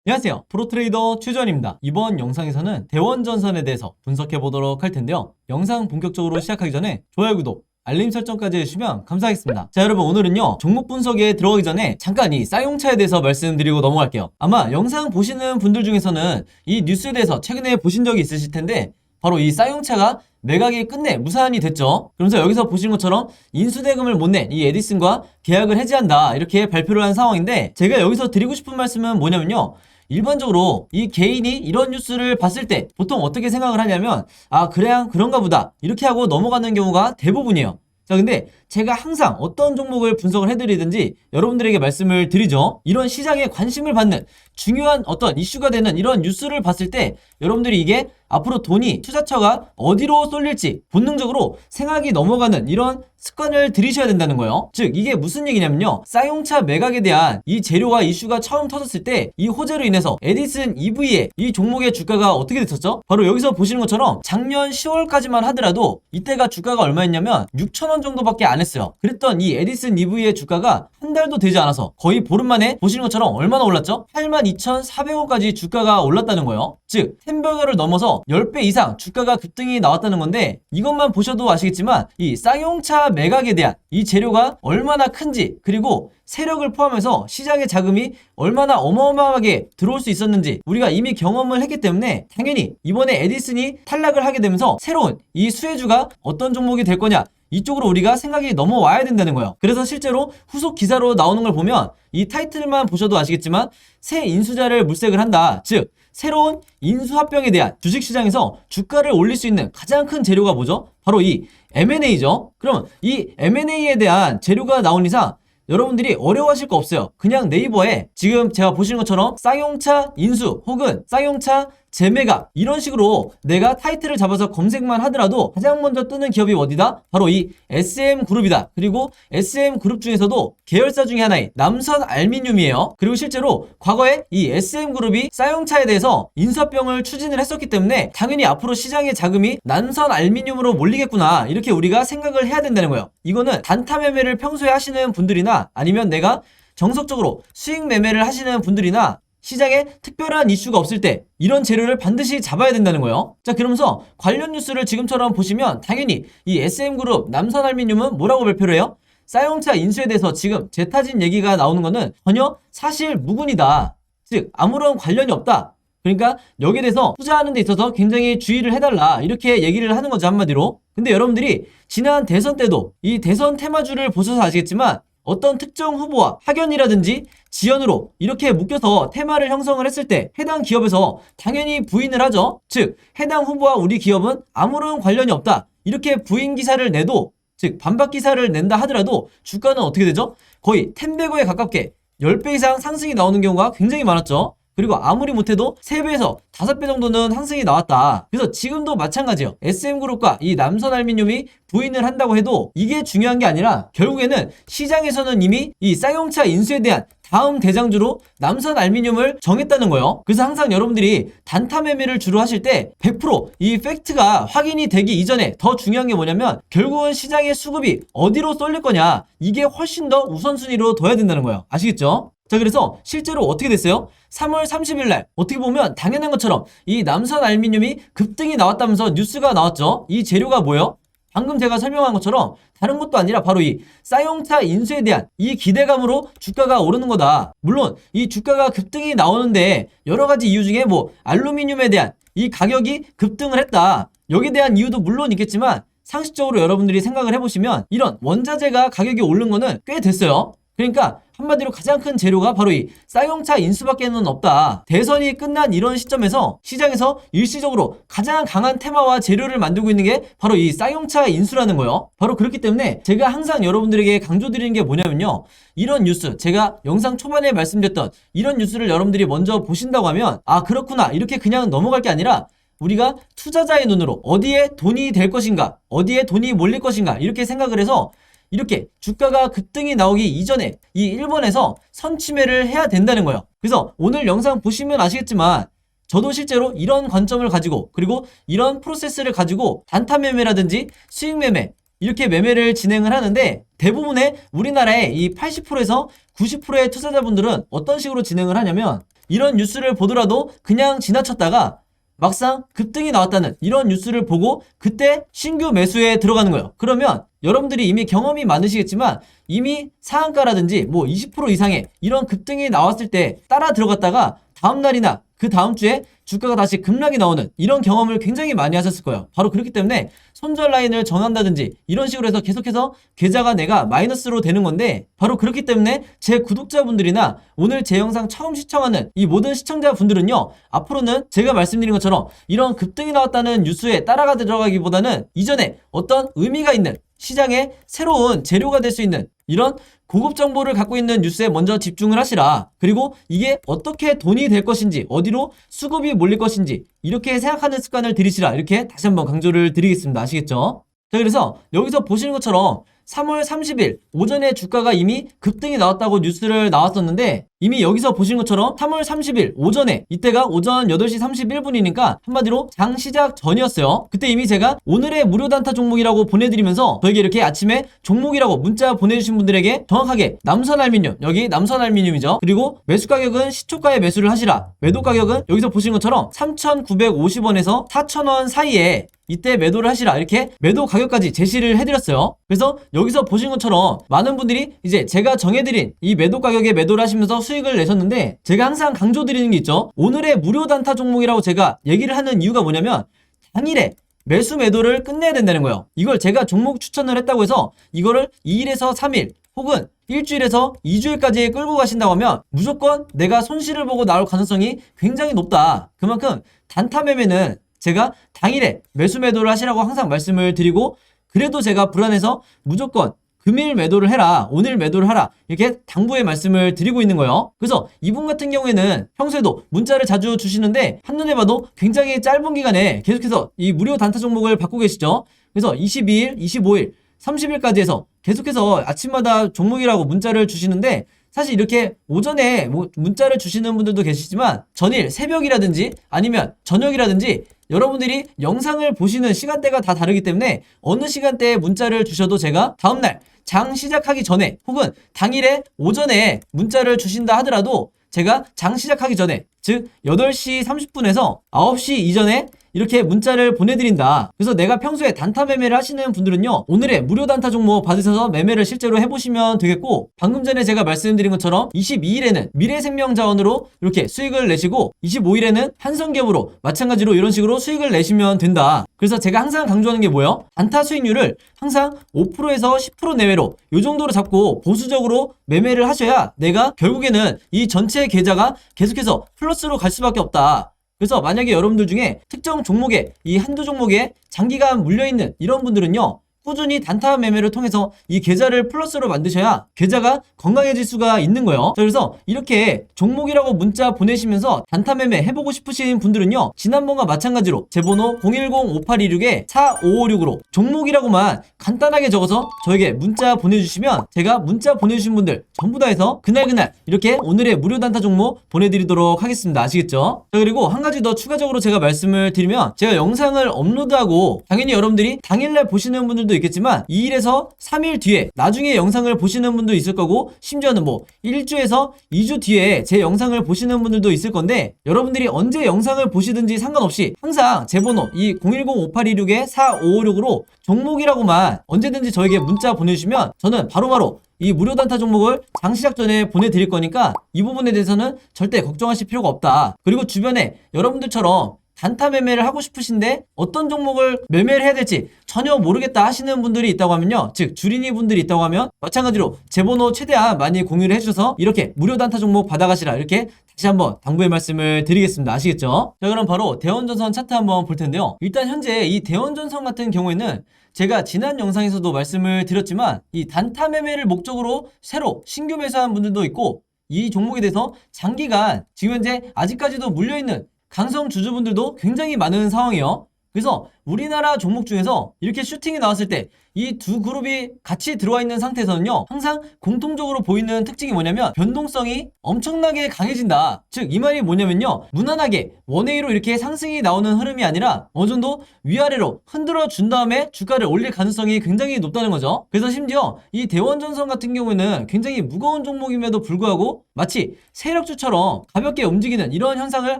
안녕하세요. 프로트레이더 최주환입니다. 이번 영상에서는 대원전선에 대해서 분석해 보도록 할 텐데요. 영상 본격적으로 시작하기 전에 좋아요, 구독, 알림 설정까지 해주시면 감사하겠습니다. 자, 여러분, 오늘은요 종목 분석에 들어가기 전에 잠깐 이 쌍용차에 대해서 말씀드리고 넘어갈게요. 아마 영상 보시는 분들 중에서는 이 뉴스에 대해서 최근에 보신 적이 있으실 텐데, 바로 이 쌍용차가 매각이 끝내 무산이 됐죠. 그러면서 여기서 보시는 것처럼 인수대금을 못 낸 이 에디슨과 계약을 해지한다, 이렇게 발표를 한 상황인데, 제가 여기서 드리고 싶은 말씀은 뭐냐면요, 일반적으로 이 개인이 이런 뉴스를 봤을 때 보통 어떻게 생각을 하냐면, 아, 그냥 그런가 보다, 이렇게 하고 넘어가는 경우가 대부분이에요. 자, 근데 제가 항상 어떤 종목을 분석을 해드리든지 여러분들에게 말씀을 드리죠. 이런 시장에 관심을 받는 중요한 어떤 이슈가 되는 이런 뉴스를 봤을 때 여러분들이 이게 앞으로 돈이, 투자처가 어디로 쏠릴지 본능적으로 생각이 넘어가는 이런 습관을 들이셔야 된다는 거예요. 즉, 이게 무슨 얘기냐면요, 쌍용차 매각에 대한 이 재료와 이슈가 처음 터졌을 때 이 호재로 인해서 에디슨 EV의 이 종목의 주가가 어떻게 됐었죠? 바로 여기서 보시는 것처럼 작년 10월까지만 하더라도 이때가 주가가 얼마였냐면 6,000원 정도밖에 안 했어요. 그랬던 이 에디슨 EV의 주가가 한 달도 되지 않아서 거의 보름 만에 보시는 것처럼 얼마나 올랐죠? 82,400원까지 주가가 올랐다는 거예요. 즉, 햄버거를 넘어서 10배 이상 주가가 급등이 나왔다는 건데, 이것만 보셔도 아시겠지만 이 쌍용차 매각에 대한 이 재료가 얼마나 큰지, 그리고 세력을 포함해서 시장의 자금이 얼마나 어마어마하게 들어올 수 있었는지 우리가 이미 경험을 했기 때문에, 당연히 이번에 에디슨이 탈락을 하게 되면서 새로운 이 수혜주가 어떤 종목이 될 거냐, 이쪽으로 우리가 생각이 넘어와야 된다는 거예요. 그래서 실제로 후속 기사로 나오는 걸 보면 이 타이틀만 보셔도 아시겠지만 새 인수자를 물색을 한다, 즉 새로운 인수합병에 대한 주식시장에서 주가를 올릴 수 있는 가장 큰 재료가 뭐죠? 바로 이 M&A죠. 그럼 이 M&A에 대한 재료가 나온 이상 여러분들이 어려워하실 거 없어요. 그냥 네이버에 지금 제가 보시는 것처럼 쌍용차 인수 혹은 쌍용차 재매각, 이런 식으로 내가 타이틀을 잡아서 검색만 하더라도 가장 먼저 뜨는 기업이 어디다? 바로 이 SM그룹이다. 그리고 SM그룹 중에서도 계열사 중에 하나인 남선알미늄이에요. 그리고 실제로 과거에 이 SM그룹이 쌍용차에 대해서 인수합병을 추진을 했었기 때문에 당연히 앞으로 시장의 자금이 남선알미늄으로 몰리겠구나, 이렇게 우리가 생각을 해야 된다는 거예요. 이거는 단타 매매를 평소에 하시는 분들이나 아니면 내가 정석적으로 수익 매매를 하시는 분들이나 시장에 특별한 이슈가 없을 때 이런 재료를 반드시 잡아야 된다는 거예요. 자, 그러면서 관련 뉴스를 지금처럼 보시면 당연히 이 SM그룹, 남선알미늄은 뭐라고 발표를 해요? 쌍용차 인수에 대해서 지금 재타진 얘기가 나오는 거는 전혀 사실 무근이다. 즉, 아무런 관련이 없다. 그러니까 여기에 대해서 투자하는 데 있어서 굉장히 주의를 해달라, 이렇게 얘기를 하는 거죠, 한마디로. 근데 여러분들이 지난 대선 때도 이 대선 테마주를 보셔서 아시겠지만 어떤 특정 후보와 학연이라든지 지연으로 이렇게 묶여서 테마를 형성을 했을 때 해당 기업에서 당연히 부인을 하죠. 즉, 해당 후보와 우리 기업은 아무런 관련이 없다, 이렇게 부인 기사를 내도, 즉 반박 기사를 낸다 하더라도 주가는 어떻게 되죠? 거의 10배고에 가깝게 10배 이상 상승이 나오는 경우가 굉장히 많았죠. 그리고 아무리 못해도 3배에서 5배 정도는 상승이 나왔다. 그래서 지금도 마찬가지예요. SM그룹과 이 남선알미늄이 부인을 한다고 해도 이게 중요한 게 아니라 결국에는 시장에서는 이미 이 쌍용차 인수에 대한 다음 대장주로 남선알미늄을 정했다는 거예요. 그래서 항상 여러분들이 단타 매매를 주로 하실 때 100%이 팩트가 확인이 되기 이전에 더 중요한 게 뭐냐면 결국은 시장의 수급이 어디로 쏠릴 거냐, 이게 훨씬 더 우선순위로 둬야 된다는 거예요. 아시겠죠? 자, 그래서 실제로 어떻게 됐어요? 3월 30일 날 어떻게 보면 당연한 것처럼 이 남선알미늄이 급등이 나왔다면서 뉴스가 나왔죠. 이 재료가 뭐예요? 방금 제가 설명한 것처럼 다른 것도 아니라 바로 이 쌍용차 인수에 대한 이 기대감으로 주가가 오르는 거다. 물론 이 주가가 급등이 나오는데 여러 가지 이유 중에 뭐 알루미늄에 대한 이 가격이 급등을 했다, 여기에 대한 이유도 물론 있겠지만 상식적으로 여러분들이 생각을 해보시면 이런 원자재가 가격이 오른 거는 꽤 됐어요. 그러니까 한마디로 가장 큰 재료가 바로 이 쌍용차 인수밖에는 없다. 대선이 끝난 이런 시점에서 시장에서 일시적으로 가장 강한 테마와 재료를 만들고 있는 게 바로 이 쌍용차 인수라는 거예요. 바로 그렇기 때문에 제가 항상 여러분들에게 강조드리는 게 뭐냐면요, 이런 뉴스, 제가 영상 초반에 말씀드렸던 이런 뉴스를 여러분들이 먼저 보신다고 하면 아, 그렇구나, 이렇게 그냥 넘어갈 게 아니라 우리가 투자자의 눈으로 어디에 돈이 될 것인가, 어디에 돈이 몰릴 것인가, 이렇게 생각을 해서 이렇게 주가가 급등이 나오기 이전에 이 1번에서 선취매를 해야 된다는 거예요. 그래서 오늘 영상 보시면 아시겠지만 저도 실제로 이런 관점을 가지고, 그리고 이런 프로세스를 가지고 단타 매매라든지 수익 매매, 이렇게 매매를 진행을 하는데, 대부분의 우리나라의 이 80%에서 90%의 투자자분들은 어떤 식으로 진행을 하냐면 이런 뉴스를 보더라도 그냥 지나쳤다가 막상 급등이 나왔다는 이런 뉴스를 보고 그때 신규 매수에 들어가는 거예요. 그러면 여러분들이 이미 경험이 많으시겠지만 이미 상한가라든지 뭐 20% 이상의 이런 급등이 나왔을 때 따라 들어갔다가 다음날이나 그 다음 주에 주가가 다시 급락이 나오는 이런 경험을 굉장히 많이 하셨을 거예요. 바로 그렇기 때문에 손절 라인을 정한다든지 이런 식으로 해서 계속해서 계좌가 내가 마이너스로 되는 건데, 바로 그렇기 때문에 제 구독자분들이나 오늘 제 영상 처음 시청하는 이 모든 시청자분들은요, 앞으로는 제가 말씀드린 것처럼 이런 급등이 나왔다는 뉴스에 따라가 들어가기보다는 이전에 어떤 의미가 있는 시장에 새로운 재료가 될 수 있는 이런 고급 정보를 갖고 있는 뉴스에 먼저 집중을 하시라. 그리고 이게 어떻게 돈이 될 것인지, 어디로 수급이 몰릴 것인지 이렇게 생각하는 습관을 들이시라. 이렇게 다시 한번 강조를 드리겠습니다. 아시겠죠? 자, 그래서 여기서 보시는 것처럼 3월 30일 오전에 주가가 이미 급등이 나왔다고 뉴스를 나왔었는데, 이미 여기서 보시는 것처럼 3월 30일 오전에, 이때가 오전 8시 31분이니까 한마디로 장 시작 전이었어요. 그때 이미 제가 오늘의 무료 단타 종목이라고 보내드리면서 저에게 이렇게 아침에 종목이라고 문자 보내주신 분들에게 정확하게 남선알미늄, 여기 남선알미늄이죠. 그리고 매수 가격은 시초가에 매수를 하시라. 매도 가격은 여기서 보시는 것처럼 3,950원에서 4,000원 사이에 이때 매도를 하시라. 이렇게 매도 가격까지 제시를 해드렸어요. 그래서 여기서 보신 것처럼 많은 분들이 이제 제가 정해드린 이 매도 가격에 매도를 하시면서 수익을 내셨는데, 제가 항상 강조드리는 게 있죠. 오늘의 무료 단타 종목이라고 제가 얘기를 하는 이유가 뭐냐면 당일에 매수 매도를 끝내야 된다는 거예요. 이걸 제가 종목 추천을 했다고 해서 이거를 2일에서 3일 혹은 일주일에서 2주일까지 끌고 가신다고 하면 무조건 내가 손실을 보고 나올 가능성이 굉장히 높다. 그만큼 단타 매매는 제가 당일에 매수 매도를 하시라고 항상 말씀을 드리고, 그래도 제가 불안해서 무조건 금일 매도를 해라, 오늘 매도를 하라, 이렇게 당부의 말씀을 드리고 있는 거예요. 그래서 이분 같은 경우에는 평소에도 문자를 자주 주시는데 한눈에 봐도 굉장히 짧은 기간에 계속해서 이 무료 단타 종목을 받고 계시죠. 그래서 22일, 25일, 30일까지 해서 계속해서 아침마다 종목이라고 문자를 주시는데, 사실 이렇게 오전에 문자를 주시는 분들도 계시지만 전일 새벽이라든지 아니면 저녁이라든지 여러분들이 영상을 보시는 시간대가 다 다르기 때문에 어느 시간대에 문자를 주셔도 제가 다음날 장 시작하기 전에 혹은 당일에 오전에 문자를 주신다 하더라도 제가 장 시작하기 전에, 즉 8시 30분에서 9시 이전에 이렇게 문자를 보내드린다. 그래서 내가 평소에 단타 매매를 하시는 분들은요, 오늘의 무료 단타 종목 받으셔서 매매를 실제로 해보시면 되겠고, 방금 전에 제가 말씀드린 것처럼 22일에는 미래생명자원으로 이렇게 수익을 내시고 25일에는 한성기업으로 마찬가지로 이런 식으로 수익을 내시면 된다. 그래서 제가 항상 강조하는 게 뭐예요? 단타 수익률을 항상 5%에서 10% 내외로 이 정도로 잡고 보수적으로 매매를 하셔야 내가 결국에는 이 전체 계좌가 계속해서 플러스로 갈 수밖에 없다. 그래서 만약에 여러분들 중에 특정 종목에, 이 한두 종목에 장기간 물려있는 이런 분들은요, 꾸준히 단타 매매를 통해서 이 계좌를 플러스로 만드셔야 계좌가 건강해질 수가 있는 거예요. 그래서 이렇게 종목이라고 문자 보내시면서 단타 매매 해보고 싶으신 분들은요, 지난번과 마찬가지로 제 번호 010-5826-4556으로 종목이라고만 간단하게 적어서 저에게 문자 보내주시면 제가 문자 보내주신 분들 전부 다 해서 그날 이렇게 오늘의 무료 단타 종목 보내드리도록 하겠습니다. 아시겠죠? 자, 그리고 한 가지 더 추가적으로 제가 말씀을 드리면, 제가 영상을 업로드하고 당연히 여러분들이 당일날 보시는 분들도 있겠지만 2일에서 3일 뒤에 나중에 영상을 보시는 분도 있을 거고, 심지어는 뭐 1주에서 2주 뒤에 제 영상을 보시는 분들도 있을 건데, 여러분들이 언제 영상을 보시든지 상관없이 항상 제 번호 이 010-5826-4556으로 종목이라고만 언제든지 저에게 문자 보내주시면 저는 바로바로 이 무료 단타 종목을 장 시작 전에 보내드릴 거니까 이 부분에 대해서는 절대 걱정하실 필요가 없다. 그리고 주변에 여러분들처럼 단타 매매를 하고 싶으신데 어떤 종목을 매매를 해야 될지 전혀 모르겠다 하시는 분들이 있다고 하면요, 즉 주린이 분들이 있다고 하면 마찬가지로 제 번호 최대한 많이 공유를 해주셔서 이렇게 무료 단타 종목 받아가시라, 이렇게 다시 한번 당부의 말씀을 드리겠습니다. 아시겠죠? 자, 그럼 바로 대원전선 차트 한번 볼 텐데요. 일단 현재 이 대원전선 같은 경우에는 제가 지난 영상에서도 말씀을 드렸지만 이 단타 매매를 목적으로 새로 신규 매수한 분들도 있고, 이 종목에 대해서 장기간 지금 현재 아직까지도 물려있는 강성 주주분들도 굉장히 많은 상황이에요. 그래서 우리나라 종목 중에서 이렇게 슈팅이 나왔을 때 이 두 그룹이 같이 들어와 있는 상태에서는요, 항상 공통적으로 보이는 특징이 뭐냐면 변동성이 엄청나게 강해진다. 즉, 이 말이 뭐냐면요, 무난하게 원웨이로 이렇게 상승이 나오는 흐름이 아니라 어느 정도 위아래로 흔들어 준 다음에 주가를 올릴 가능성이 굉장히 높다는 거죠. 그래서 심지어 이 대원전선 같은 경우에는 굉장히 무거운 종목임에도 불구하고 마치 세력주처럼 가볍게 움직이는 이런 현상을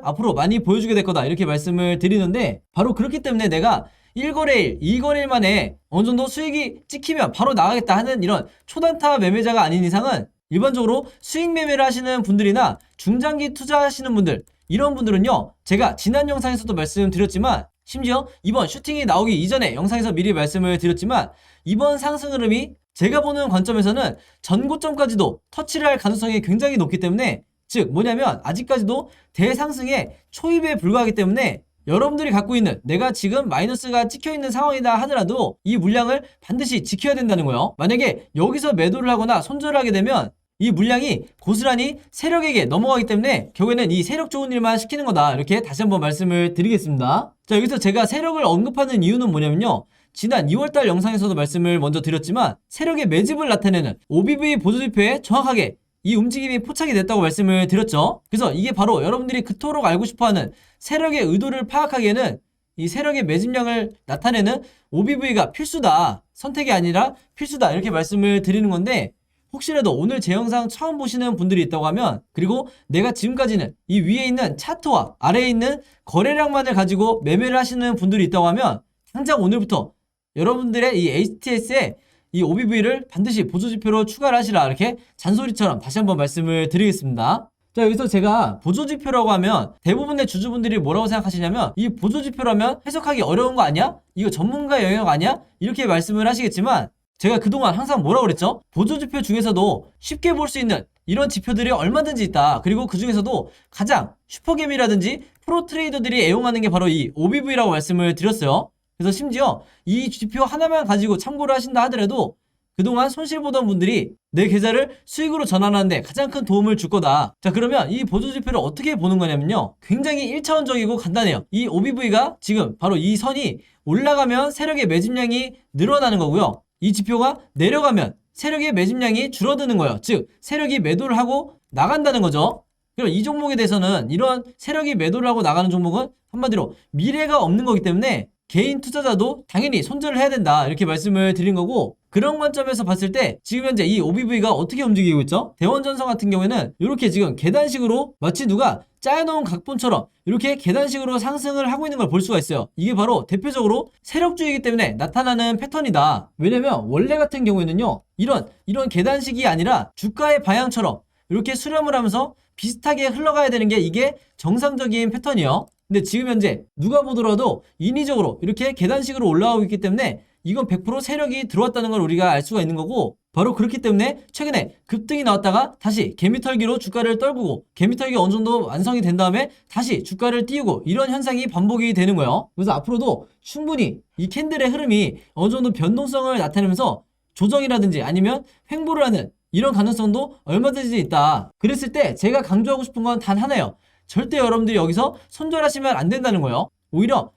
앞으로 많이 보여주게 될 거다, 이렇게 말씀을 드리는데, 바로 그렇기 때문에 내가 1거래일, 2거래일 만에 어느 정도 수익이 찍히면 바로 나가겠다 하는 이런 초단타 매매자가 아닌 이상은 일반적으로 수익 매매를 하시는 분들이나 중장기 투자하시는 분들, 이런 분들은요, 제가 지난 영상에서도 말씀드렸지만, 심지어 이번 슈팅이 나오기 이전에 영상에서 미리 말씀을 드렸지만, 이번 상승 흐름이 제가 보는 관점에서는 전고점까지도 터치를 할 가능성이 굉장히 높기 때문에, 즉 뭐냐면 아직까지도 대상승의 초입에 불과하기 때문에 여러분들이 갖고 있는, 내가 지금 마이너스가 찍혀있는 상황이다 하더라도 이 물량을 반드시 지켜야 된다는 거예요. 만약에 여기서 매도를 하거나 손절을 하게 되면 이 물량이 고스란히 세력에게 넘어가기 때문에 결국에는 이 세력 좋은 일만 시키는 거다, 이렇게 다시 한번 말씀을 드리겠습니다. 자, 여기서 제가 세력을 언급하는 이유는 뭐냐면요, 지난 2월달 영상에서도 말씀을 먼저 드렸지만 세력의 매집을 나타내는 OBV 보조지표에 정확하게 이 움직임이 포착이 됐다고 말씀을 드렸죠. 그래서 이게 바로 여러분들이 그토록 알고 싶어하는 세력의 의도를 파악하기에는 이 세력의 매집량을 나타내는 OBV가 필수다, 선택이 아니라 필수다, 이렇게 말씀을 드리는 건데, 혹시라도 오늘 제 영상 처음 보시는 분들이 있다고 하면, 그리고 내가 지금까지는 이 위에 있는 차트와 아래에 있는 거래량만을 가지고 매매를 하시는 분들이 있다고 하면 당장 오늘부터 여러분들의 이 HTS에 이 OBV를 반드시 보조지표로 추가를 하시라, 이렇게 잔소리처럼 다시 한번 말씀을 드리겠습니다. 자, 여기서 제가 보조지표라고 하면 대부분의 주주분들이 뭐라고 생각하시냐면, 이 보조지표라면 해석하기 어려운 거 아니야? 이거 전문가 영역 아니야? 이렇게 말씀을 하시겠지만, 제가 그동안 항상 뭐라고 그랬죠? 보조지표 중에서도 쉽게 볼 수 있는 이런 지표들이 얼마든지 있다. 그리고 그 중에서도 가장 슈퍼게임이라든지 프로트레이더들이 애용하는 게 바로 이 OBV라고 말씀을 드렸어요. 그래서 심지어 이 지표 하나만 가지고 참고를 하신다 하더라도 그동안 손실 보던 분들이 내 계좌를 수익으로 전환하는데 가장 큰 도움을 줄 거다. 자, 그러면 이 보조지표를 어떻게 보는 거냐면요, 굉장히 1차원적이고 간단해요. 이 OBV가 지금 바로 이 선이 올라가면 세력의 매집량이 늘어나는 거고요, 이 지표가 내려가면 세력의 매집량이 줄어드는 거예요. 즉 세력이 매도를 하고 나간다는 거죠. 그럼 이 종목에 대해서는, 이런 세력이 매도를 하고 나가는 종목은 한마디로 미래가 없는 거기 때문에 개인 투자자도 당연히 손절을 해야 된다, 이렇게 말씀을 드린 거고, 그런 관점에서 봤을 때 지금 현재 이 OBV가 어떻게 움직이고 있죠? 대원전선 같은 경우에는 이렇게 지금 계단식으로 마치 누가 짜여놓은 각본처럼 이렇게 계단식으로 상승을 하고 있는 걸 볼 수가 있어요. 이게 바로 대표적으로 세력주이기 때문에 나타나는 패턴이다. 왜냐면 원래 같은 경우에는요, 이런 계단식이 아니라 주가의 방향처럼 이렇게 수렴을 하면서 비슷하게 흘러가야 되는 게 이게 정상적인 패턴이에요. 근데 지금 현재 누가 보더라도 인위적으로 이렇게 계단식으로 올라가고 있기 때문에 이건 100% 세력이 들어왔다는 걸 우리가 알 수가 있는 거고, 바로 그렇기 때문에 최근에 급등이 나왔다가 다시 개미털기로 주가를 떨구고, 개미털기가 어느 정도 완성이 된 다음에 다시 주가를 띄우고, 이런 현상이 반복이 되는 거예요. 그래서 앞으로도 충분히 이 캔들의 흐름이 어느 정도 변동성을 나타내면서 조정이라든지 아니면 횡보를 하는 이런 가능성도 얼마든지 있다. 그랬을 때 제가 강조하고 싶은 건 단 하나예요. 절대 여러분들이 여기서 손절하시면 안 된다는 거예요. 오히려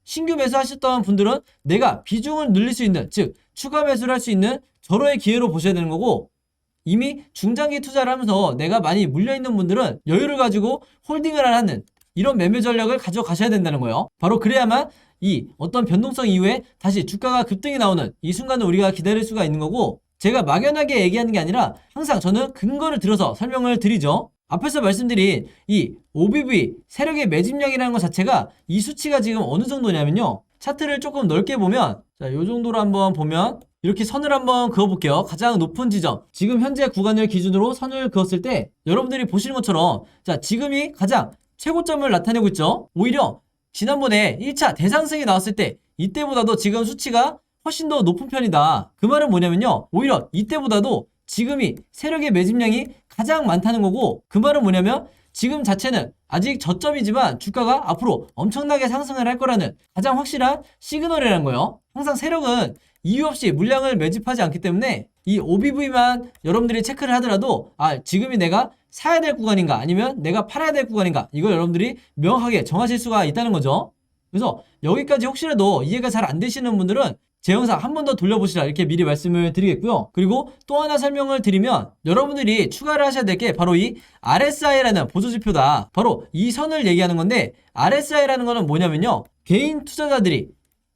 신규 매수하셨던 분들은 내가 비중을 늘릴 수 있는, 즉 추가 매수를 할 수 있는 절호의 기회로 보셔야 되는 거고, 이미 중장기 투자를 하면서 내가 많이 물려있는 분들은 여유를 가지고 홀딩을 하는 이런 매매 전략을 가져가셔야 된다는 거예요. 바로 그래야만 이 어떤 변동성 이후에 다시 주가가 급등이 나오는 이 순간을 우리가 기다릴 수가 있는 거고, 제가 막연하게 얘기하는 게 아니라 항상 저는 근거를 들어서 설명을 드리죠. 앞에서 말씀드린 이 OBV 세력의 매집량이라는 것 자체가, 이 수치가 지금 어느 정도냐면요, 차트를 조금 넓게 보면, 자, 요 정도로 한번 보면 이렇게 선을 한번 그어볼게요. 가장 높은 지점, 지금 현재 구간을 기준으로 선을 그었을 때 여러분들이 보시는 것처럼, 자, 지금이 가장 최고점을 나타내고 있죠. 오히려 지난번에 1차 대상승이 나왔을 때 이때보다도 지금 수치가 훨씬 더 높은 편이다. 그 말은 뭐냐면요, 오히려 이때보다도 지금이 세력의 매집량이 가장 많다는 거고, 그 말은 뭐냐면 지금 자체는 아직 저점이지만 주가가 앞으로 엄청나게 상승을 할 거라는 가장 확실한 시그널이라는 거예요. 항상 세력은 이유 없이 물량을 매집하지 않기 때문에 이 OBV만 여러분들이 체크를 하더라도, 아, 지금이 내가 사야 될 구간인가 아니면 내가 팔아야 될 구간인가, 이걸 여러분들이 명확하게 정하실 수가 있다는 거죠. 그래서 여기까지 혹시라도 이해가 잘 안 되시는 분들은 제 영상 한 번 더 돌려보시라 이렇게 미리 말씀을 드리겠고요. 그리고 또 하나 설명을 드리면 여러분들이 추가를 하셔야 될 게 바로 이 RSI라는 보조지표다. 바로 이 선을 얘기하는 건데 RSI라는 거는 뭐냐면요. 개인 투자자들이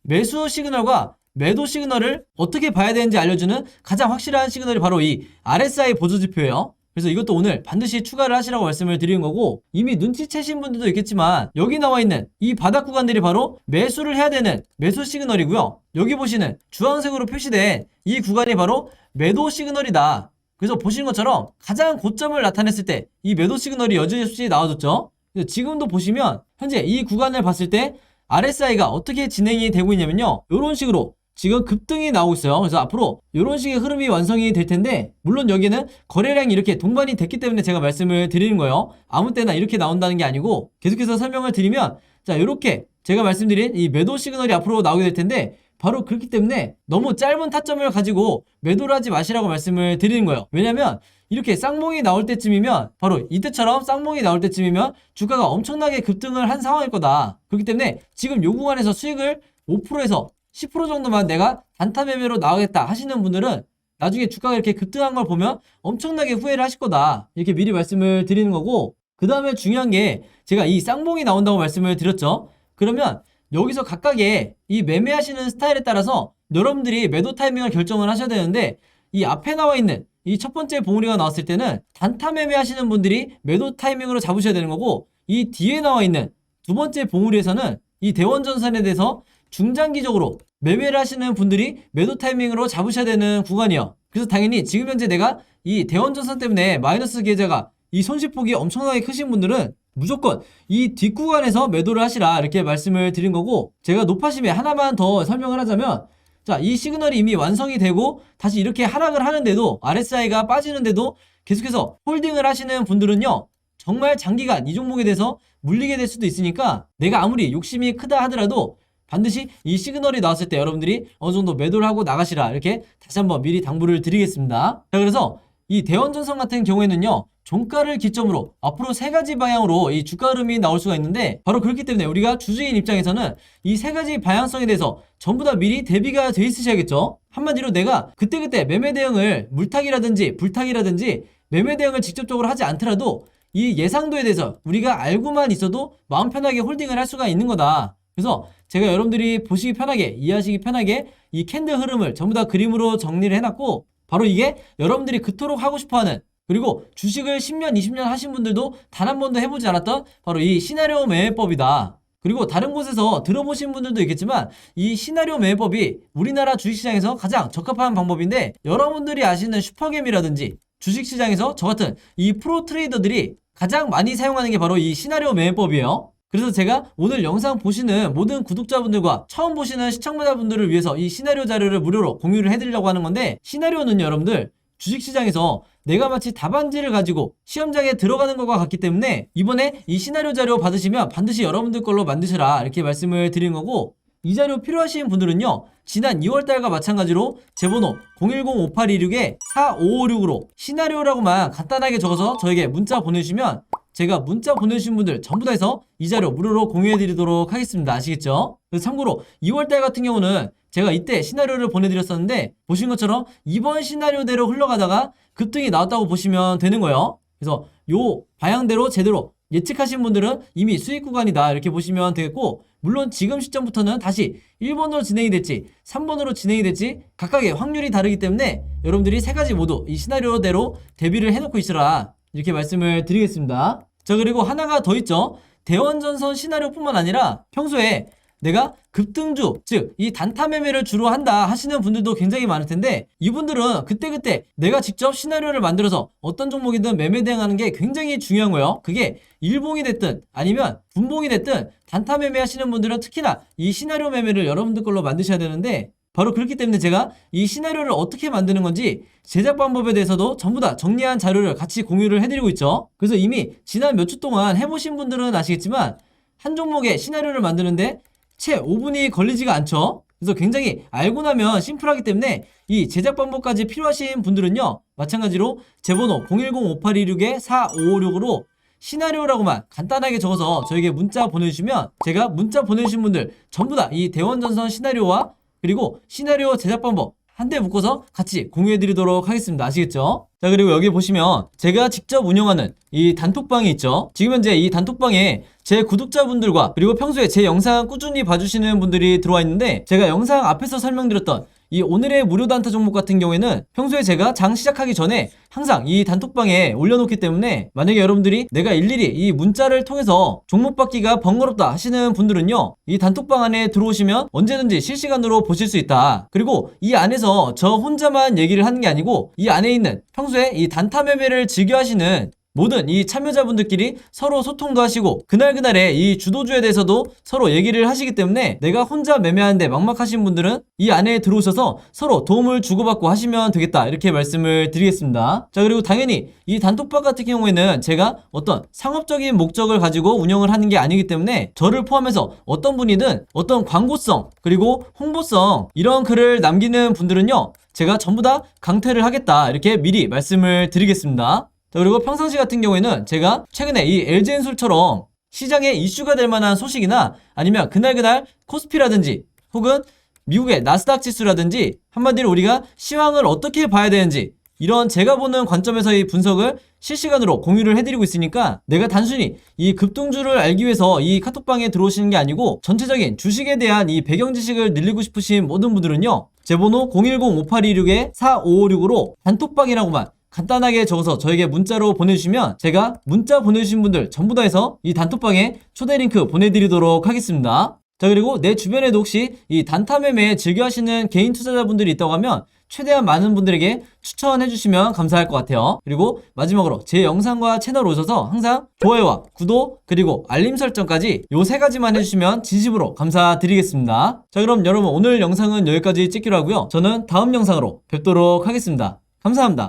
매수 시그널과 매도 시그널을 어떻게 봐야 되는지 알려주는 가장 확실한 시그널이 바로 이 RSI 보조지표예요. 그래서 이것도 오늘 반드시 추가를 하시라고 말씀을 드리는 거고, 이미 눈치채신 분들도 있겠지만 여기 나와 있는 이 바닥 구간들이 바로 매수를 해야 되는 매수 시그널이고요. 여기 보시는 주황색으로 표시된 이 구간이 바로 매도 시그널이다. 그래서 보시는 것처럼 가장 고점을 나타냈을 때 이 매도 시그널이 여지없이 나와줬죠. 지금도 보시면 현재 이 구간을 봤을 때 RSI가 어떻게 진행이 되고 있냐면요, 이런 식으로 지금 급등이 나오고 있어요. 그래서 앞으로 이런 식의 흐름이 완성이 될 텐데, 물론 여기는 거래량이 이렇게 동반이 됐기 때문에 제가 말씀을 드리는 거예요. 아무 때나 이렇게 나온다는 게 아니고, 계속해서 설명을 드리면, 자, 이렇게 제가 말씀드린 이 매도 시그널이 앞으로 나오게 될 텐데, 바로 그렇기 때문에 너무 짧은 타점을 가지고 매도를 하지 마시라고 말씀을 드리는 거예요. 왜냐면 이렇게 쌍봉이 나올 때쯤이면, 바로 이때처럼 쌍봉이 나올 때쯤이면 주가가 엄청나게 급등을 한 상황일 거다. 그렇기 때문에 지금 요 구간에서 수익을 5%에서 10% 정도만 내가 단타 매매로 나가겠다 하시는 분들은 나중에 주가가 이렇게 급등한 걸 보면 엄청나게 후회를 하실 거다. 이렇게 미리 말씀을 드리는 거고, 그 다음에 중요한 게 제가 이 쌍봉이 나온다고 말씀을 드렸죠. 그러면 여기서 각각의 이 매매하시는 스타일에 따라서 여러분들이 매도 타이밍을 결정을 하셔야 되는데, 이 앞에 나와 있는 이 첫 번째 봉우리가 나왔을 때는 단타 매매하시는 분들이 매도 타이밍으로 잡으셔야 되는 거고, 이 뒤에 나와 있는 두 번째 봉우리에서는 이 대원전선에 대해서 중장기적으로 매매를 하시는 분들이 매도 타이밍으로 잡으셔야 되는 구간이요. 그래서 당연히 지금 현재 내가 이 대원전선 때문에 마이너스 계좌가 이 손실폭이 엄청나게 크신 분들은 무조건 이 뒷구간에서 매도를 하시라 이렇게 말씀을 드린 거고, 제가 높아심에 하나만 더 설명을 하자면, 자, 이 시그널이 이미 완성이 되고 다시 이렇게 하락을 하는데도, RSI가 빠지는데도 계속해서 홀딩을 하시는 분들은요, 정말 장기간 이 종목에 대해서 물리게 될 수도 있으니까 내가 아무리 욕심이 크다 하더라도 반드시 이 시그널이 나왔을 때 여러분들이 어느 정도 매도를 하고 나가시라 이렇게 다시 한번 미리 당부를 드리겠습니다. 자, 그래서 이 대원전선 같은 경우에는요, 종가를 기점으로 앞으로 세 가지 방향으로 이 주가 흐름이 나올 수가 있는데, 바로 그렇기 때문에 우리가 주주인 입장에서는 이 세 가지 방향성에 대해서 전부 다 미리 대비가 돼 있으셔야겠죠. 한마디로 내가 그때그때 매매 대응을 물타기라든지 불타기라든지 매매 대응을 직접적으로 하지 않더라도 이 예상도에 대해서 우리가 알고만 있어도 마음 편하게 홀딩을 할 수가 있는 거다. 그래서 제가 여러분들이 보시기 편하게, 이해하시기 편하게 이 캔들 흐름을 전부 다 그림으로 정리를 해놨고, 바로 이게 여러분들이 그토록 하고 싶어하는, 그리고 주식을 10년, 20년 하신 분들도 단 한 번도 해보지 않았던 바로 이 시나리오 매매법이다. 그리고 다른 곳에서 들어보신 분들도 있겠지만 이 시나리오 매매법이 우리나라 주식시장에서 가장 적합한 방법인데, 여러분들이 아시는 슈퍼겜이라든지 주식시장에서 저 같은 이 프로 트레이더들이 가장 많이 사용하는 게 바로 이 시나리오 매매법이에요. 그래서 제가 오늘 영상 보시는 모든 구독자분들과 처음 보시는 시청자분들을 위해서 이 시나리오 자료를 무료로 공유를 해드리려고 하는 건데, 시나리오는 여러분들 주식시장에서 내가 마치 답안지를 가지고 시험장에 들어가는 것과 같기 때문에 이번에 이 시나리오 자료 받으시면 반드시 여러분들 걸로 만드시라 이렇게 말씀을 드린 거고, 이 자료 필요하신 분들은요, 지난 2월달과 마찬가지로 제 번호 010-5826-4556으로 시나리오라고만 간단하게 적어서 저에게 문자 보내주시면 제가 문자 보내주신 분들 전부 다 해서 이 자료 무료로 공유해드리도록 하겠습니다. 아시겠죠? 그래서 참고로 2월달 같은 경우는 제가 이때 시나리오를 보내드렸었는데, 보신 것처럼 이번 시나리오대로 흘러가다가 급등이 나왔다고 보시면 되는 거예요. 그래서 요 방향대로 제대로 예측하신 분들은 이미 수익 구간이다 이렇게 보시면 되겠고, 물론 지금 시점부터는 다시 1번으로 진행이 될지 3번으로 진행이 될지 각각의 확률이 다르기 때문에 여러분들이 세 가지 모두 이 시나리오대로 대비를 해놓고 있으라 이렇게 말씀을 드리겠습니다. 자, 그리고 하나가 더 있죠. 대원전선 시나리오뿐만 아니라 평소에 내가 급등주, 즉 이 단타 매매를 주로 한다 하시는 분들도 굉장히 많을 텐데, 이분들은 그때그때 내가 직접 시나리오를 만들어서 어떤 종목이든 매매 대응하는 게 굉장히 중요한 거예요. 그게 일봉이 됐든 아니면 분봉이 됐든 단타 매매 하시는 분들은 특히나 이 시나리오 매매를 여러분들 걸로 만드셔야 되는데, 바로 그렇기 때문에 제가 이 시나리오를 어떻게 만드는 건지 제작 방법에 대해서도 전부 다 정리한 자료를 같이 공유를 해드리고 있죠. 그래서 이미 지난 몇 주 동안 해보신 분들은 아시겠지만 한 종목의 시나리오를 만드는데 채 5분이 걸리지가 않죠. 그래서 굉장히 알고 나면 심플하기 때문에 이 제작 방법까지 필요하신 분들은요, 마찬가지로 제 번호 010-5826-4556으로 시나리오라고만 간단하게 적어서 저에게 문자 보내주시면 제가 문자 보내주신 분들 전부 다 이 대원전선 시나리오와 그리고 시나리오 제작 방법 한데 묶어서 같이 공유해드리도록 하겠습니다. 아시겠죠? 자, 그리고 여기 보시면 제가 직접 운영하는 이 단톡방이 있죠. 지금 현재 이 단톡방에 제 구독자분들과 그리고 평소에 제 영상 꾸준히 봐주시는 분들이 들어와 있는데, 제가 영상 앞에서 설명드렸던 이 오늘의 무료 단타 종목 같은 경우에는 평소에 제가 장 시작하기 전에 항상 이 단톡방에 올려놓기 때문에, 만약에 여러분들이 내가 일일이 이 문자를 통해서 종목 받기가 번거롭다 하시는 분들은요, 이 단톡방 안에 들어오시면 언제든지 실시간으로 보실 수 있다. 그리고 이 안에서 저 혼자만 얘기를 하는 게 아니고 이 안에 있는 평소에 이 단타 매매를 즐겨 하시는 모든 이 참여자분들끼리 서로 소통도 하시고 그날그날의 이 주도주에 대해서도 서로 얘기를 하시기 때문에, 내가 혼자 매매하는데 막막하신 분들은 이 안에 들어오셔서 서로 도움을 주고받고 하시면 되겠다, 이렇게 말씀을 드리겠습니다. 자, 그리고 당연히 이 단톡방 같은 경우에는 제가 어떤 상업적인 목적을 가지고 운영을 하는 게 아니기 때문에, 저를 포함해서 어떤 분이든 어떤 광고성 그리고 홍보성 이런 글을 남기는 분들은요, 제가 전부 다 강퇴를 하겠다, 이렇게 미리 말씀을 드리겠습니다. 자, 그리고 평상시 같은 경우에는 제가 최근에 이 LG엔솔처럼 시장에 이슈가 될 만한 소식이나 아니면 그날 코스피라든지 혹은 미국의 나스닥 지수라든지, 한마디로 우리가 시황을 어떻게 봐야 되는지 이런 제가 보는 관점에서의 분석을 실시간으로 공유를 해드리고 있으니까, 내가 단순히 이 급등주를 알기 위해서 이 카톡방에 들어오시는 게 아니고 전체적인 주식에 대한 이 배경 지식을 늘리고 싶으신 모든 분들은요, 제 번호 010-5826-4556으로 단톡방이라고만 간단하게 적어서 저에게 문자로 보내주시면 제가 문자 보내주신 분들 전부 다 해서 이 단톡방에 초대 링크 보내드리도록 하겠습니다. 자, 그리고 내 주변에도 혹시 이 단타 매매 즐겨 하시는 개인 투자자분들이 있다고 하면 최대한 많은 분들에게 추천해 주시면 감사할 것 같아요. 그리고 마지막으로 제 영상과 채널 오셔서 항상 좋아요와 구독 그리고 알림 설정까지 요 3가지만 해주시면 진심으로 감사드리겠습니다. 자, 그럼 여러분 오늘 영상은 여기까지 찍기로 하고요. 저는 다음 영상으로 뵙도록 하겠습니다. 감사합니다.